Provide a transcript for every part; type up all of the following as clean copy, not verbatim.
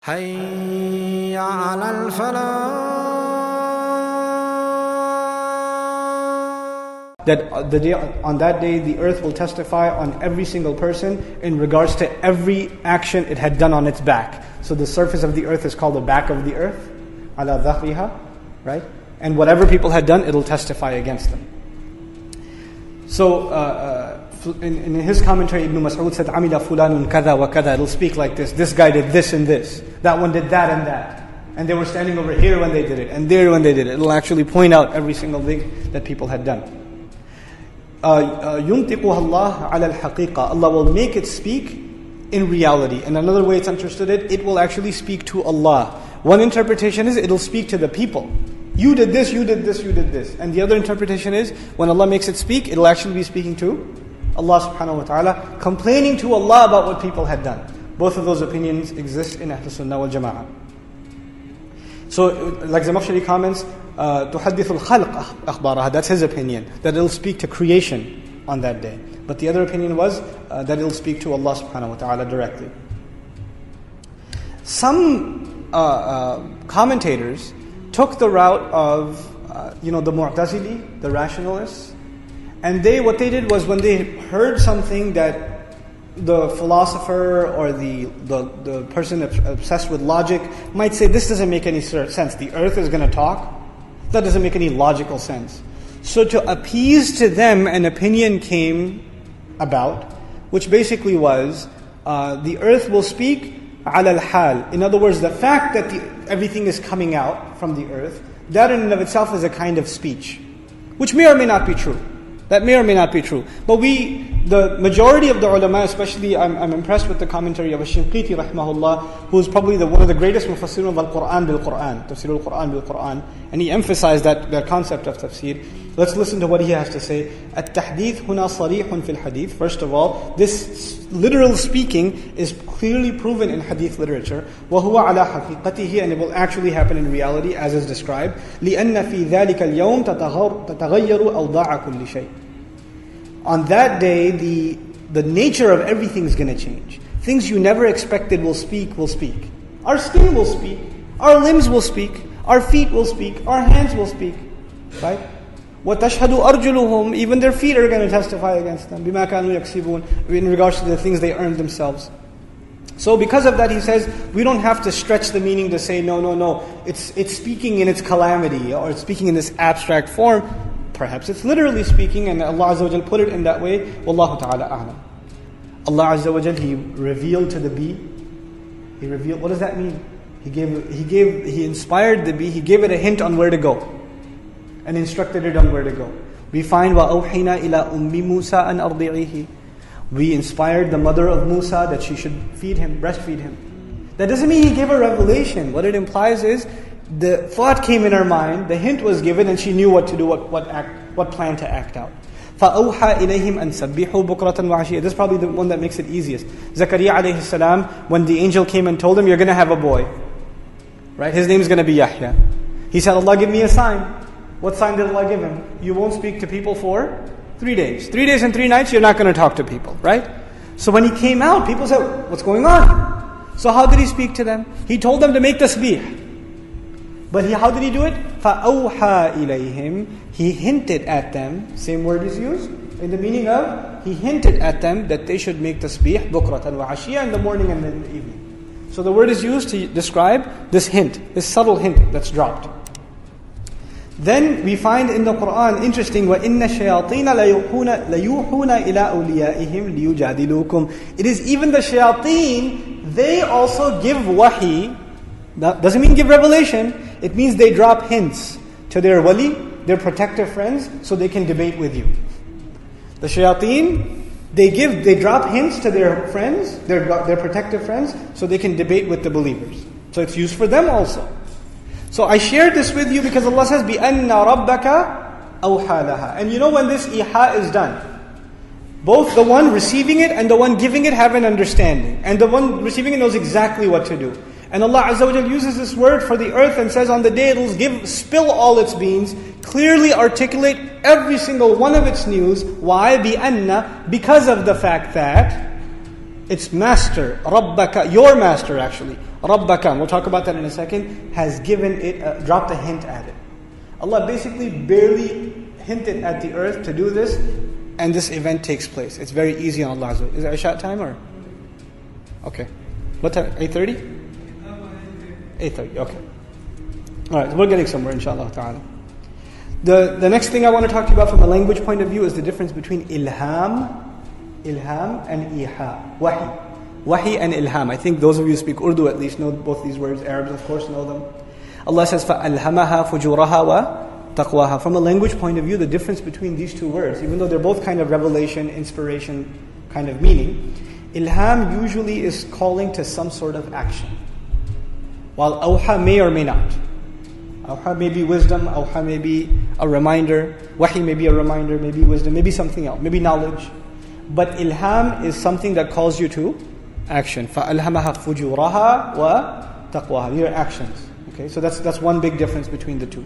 حي على الفلاح. That on that day the earth will testify on every single person in regards to every action it had done on its back. So the surface of the earth is called the back of the earth, ala dhahriha, right? And whatever people had done, it'll testify against them. So in his commentary, Ibn Mas'ud said, "Amila fulanun kada wa kada." It'll speak like this. This guy did this and this. That one did that and that. And they were standing over here when they did it, and there when they did it. It'll actually point out every single thing that people had done. يُنْطِقُهَا اللَّهُ عَلَى الْحَقِيقَةِ. Allah will make it speak in reality. And another way it's understood it will actually speak to Allah. One interpretation is it'll speak to the people. You did this, you did this, you did this. And the other interpretation is when Allah makes it speak, it'll actually be speaking to Allah subhanahu wa ta'ala, complaining to Allah about what people had done. Both of those opinions exist in Ahl Sunnah wal Jama'ah. So, like Zamakhshari comments, تُحَدِّثُ الْخَلْقَ أَخْبَارَهَا. That's his opinion, that it'll speak to creation on that day. But the other opinion was that it'll speak to Allah subhanahu wa ta'ala directly. Some commentators took the route of, the Mu'tazili, the rationalists. And what they did was when they heard something that the philosopher or the person obsessed with logic might say, this doesn't make any sense. The earth is going to talk? That doesn't make any logical sense. So to appease to them, an opinion came about, which basically was, the earth will speak ala al-hal. In other words, the fact that everything is coming out from the earth, that in and of itself is a kind of speech, which may or may not be true. That may or may not be true. But the majority of the ulama, especially I'm impressed with the commentary of Ash-Shinqiti rahimahullah, who is probably one of the greatest mufassirun of al-Qur'an bil-Qur'an, tafsir al-Qur'an bil-Qur'an, and he emphasized that concept of tafsir. Let's listen to what he has to say. At-tahdith huna sarihun fil hadith. First of all, this literal speaking is clearly proven in hadith literature. وَهُوَ عَلَى حَقِيقَتِهِ. And it will actually happen in reality as is described. لِأَنَّ فِي ذَلِكَ الْيَوْمِ تَتَغَيَّرُ أَوْضَاعَ كُلِّ شَيْءٍ. On that day, the nature of everything is going to change. Things you never expected will speak. Our skin will speak. Our limbs will speak. Our feet will speak. Our hands will speak. Right? وَتَشْهَدُ أَرْجُلُهُمْ. Even their feet are going to testify against them. بِمَا كَانُوا يَكْسِبُونَ. In regards to the things they earned themselves. So because of that, he says, we don't have to stretch the meaning to say, no. It's speaking in its calamity, or it's speaking in this abstract form. Perhaps it's literally speaking, and Allah Azza wa Jal put it in that way. Wallahu ta'ala a'lam. Allah Azza wa Jal, He revealed to the bee. He revealed, what does that mean? He inspired the bee, He gave it a hint on where to go. And instructed it on where to go. We find, وَأَوْحِنَا إِلَىٰ أُمِّ مُوسَىٰ أَنْ أَرْضِعِيهِ. We inspired the mother of Musa that she should feed him, breastfeed him. That doesn't mean He gave a revelation. What it implies is, the thought came in her mind, the hint was given, and she knew what to do, what plan to act out. فَأَوْحَى إِلَيْهِمْ أَنْ سَبِّحُوا بُكْرَةً وَعَشِيًّا. This is probably the one that makes it easiest. Zakaria alayhi salam, when the angel came and told him, you're going to have a boy. Right? His name is going to be Yahya. He said, Allah, give me a sign. What sign did Allah give him? You won't speak to people for 3 days. 3 days and 3 nights, you're not going to talk to people. Right? So when he came out, people said, what's going on? So how did he speak to them? He told them to make tasbih. But how did he do it? فَأَوْحَى إِلَيْهِمْ. He hinted at them, same word is used, in the meaning of, he hinted at them that they should make tasbih, bukratan wa ashiyya, in the morning and in the evening. So the word is used to describe this hint, this subtle hint that's dropped. Then we find in the Qur'an, interesting, وَإِنَّ الشَّيَاطِينَ لَيُوحُونَ إِلَىٰ أَوْلِيَائِهِمْ لِيُجَادِلُوكُمْ. It is even the shayateen, they also give wahi. That doesn't mean give revelation. It means they drop hints to their wali, their protective friends, so they can debate with you. The shayateen, they drop hints to their friends, their protective friends, so they can debate with the believers. So it's used for them also. So I shared this with you because Allah says, بِأَنَّ رَبَّكَ أَوْحَى لَهَا. And you know when this iha is done, both the one receiving it and the one giving it have an understanding. And the one receiving it knows exactly what to do. And Allah Azza wa Jal uses this word for the earth and says on the day it'll spill all its beans, clearly articulate every single one of its news. Why? بِأَنَّ. Because of the fact that its master, Rabbaka, your master actually, Rabbaka, and we'll talk about that in a second, has given it, dropped a hint at it. Allah basically barely hinted at the earth to do this, and this event takes place. It's very easy on Allah. Is it Isha time or? Okay. What time? 8:30? 8:30, okay. Alright, so we're getting somewhere, inshallah ta'ala. The next thing I want to talk to you about from a language point of view is the difference between ilham and iha. Wahi and ilham. I think those of you who speak Urdu at least know both these words. Arabs, of course, know them. Allah says, فَأَلْهَمَهَا فُجُورَهَا وَتَقْوَاهَا. From a language point of view, the difference between these two words, even though they're both kind of revelation, inspiration kind of meaning, ilham usually is calling to some sort of action, while awha may or may not. Awha may be wisdom, awha may be a reminder, wahi may be a reminder, maybe wisdom, maybe something else, maybe knowledge. But ilham is something that calls you to action. فَأَلْهَمَهَا فُجُورَهَا وَتَقْوَاهَا. These are actions. Okay, so that's one big difference between the two.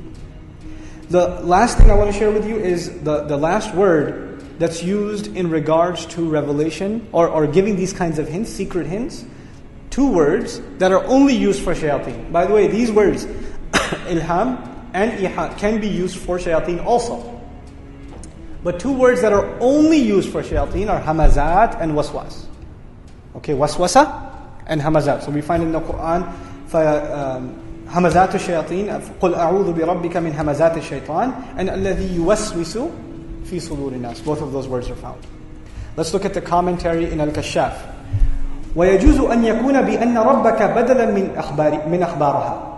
The last thing I want to share with you is the last word that's used in regards to revelation or giving these kinds of hints, secret hints. Two words that are only used for shayateen. By the way, these words, ilham and iha, can be used for shayateen also. But two words that are only used for shayateen are hamazat and waswas. Okay, waswasa and hamazat. So we find in the Quran, همزات الشياطين قل أعوذ بربك من همزات الشيطان and الذي يوسوس في صدور الناس. Both of those words are found. Let's look at the commentary in Al-Kashaf. ويجوز أن يكون بأن ربك بدلا من أخبارها.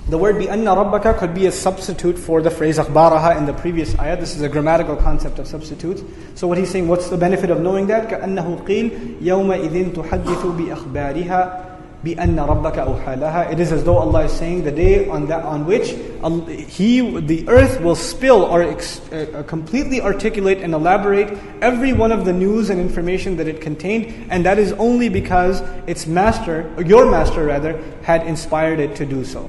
The word بأن ربك could be a substitute for the phrase أخبارها in the previous ayah. This is a grammatical concept of substitutes. So what he's saying, what's the benefit of knowing that? كأنه قيل يومئذ تحدث بأخبارها بأن ربك أوحى لها. It is as though Allah is saying the day on which the earth will spill or completely articulate and elaborate every one of the news and information that it contained, and that is only because its master, or your master rather, had inspired it to do so.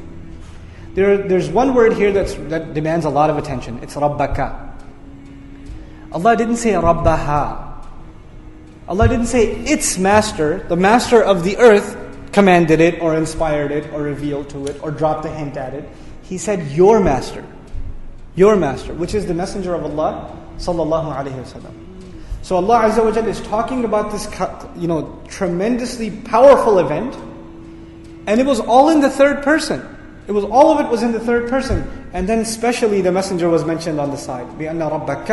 There's one word here that demands a lot of attention. It's Rabbaka. Allah didn't say Rabbaha. Allah didn't say its master, the master of the earth, commanded it or inspired it or revealed to it or dropped a hint at it. He said your master, which is the messenger of Allah sallallahu alaihi wasallam. So Allah Azza wa Jalla is talking about this tremendously powerful event, and it was all in the third person. All of it was in the third person, and then especially the messenger was mentioned on the side. بِأَنَّ رَبَّكَ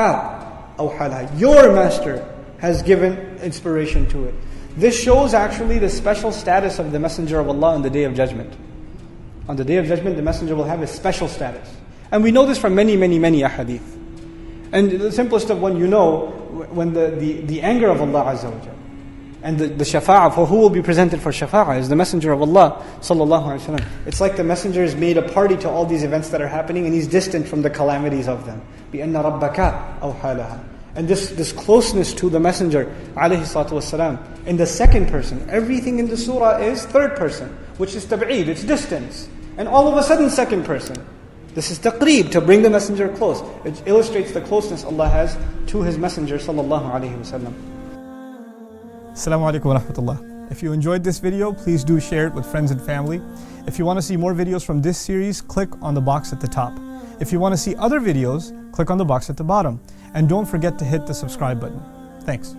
أَوْحَى لَهَا. Your master has given inspiration to it. This shows actually the special status of the Messenger of Allah on the Day of Judgment. On the Day of Judgment, the Messenger will have a special status. And we know this from many, many, many ahadith. And the simplest of one, when the anger of Allah Azza wa Jalla and the shafa'ah, for who will be presented for shafa'ah, is the Messenger of Allah sallallahu alaihi wasallam. It's like the Messenger has made a party to all these events that are happening, and he's distant from the calamities of them. بِأَنَّ رَبَّكَ أَوْحَى لَهَا. And this closeness to the Messenger alayhi salatu wasalam, in the second person. Everything in the surah is third person, which is tab'eed, it's distance. And all of a sudden second person. This is taqreeb, to bring the Messenger close. It illustrates the closeness Allah has to His Messenger sallallahu alayhi wasallam. Assalamu alaikum wa rahmatullah. If you enjoyed this video, please do share it with friends and family. If you want to see more videos from this series, click on the box at the top. If you want to see other videos, click on the box at the bottom. And don't forget to hit the subscribe button. Thanks.